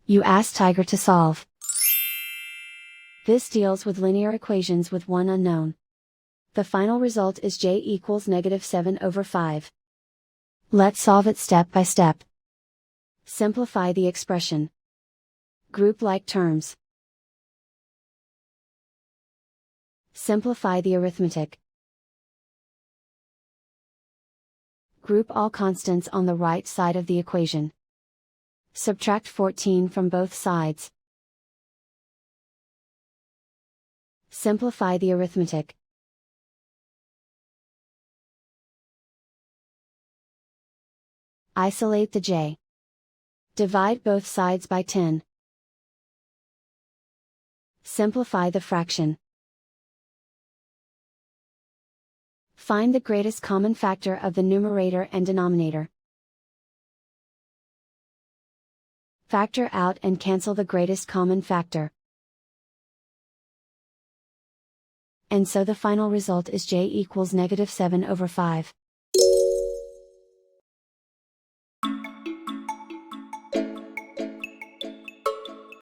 You ask Tiger to solve. This deals with linear equations with one unknown. The final result is j equals -7/5. Let's solve it step by step. Simplify the expression. Group like terms. Simplify the arithmetic. Group all constants on the right side of the equation. Subtract 14 from both sides. Simplify the arithmetic. Isolate the j. Divide both sides by 10. Simplify the fraction. Find the greatest common factor of the numerator and denominator. Factor out and cancel the greatest common factor. And so the final result is j equals -7/5.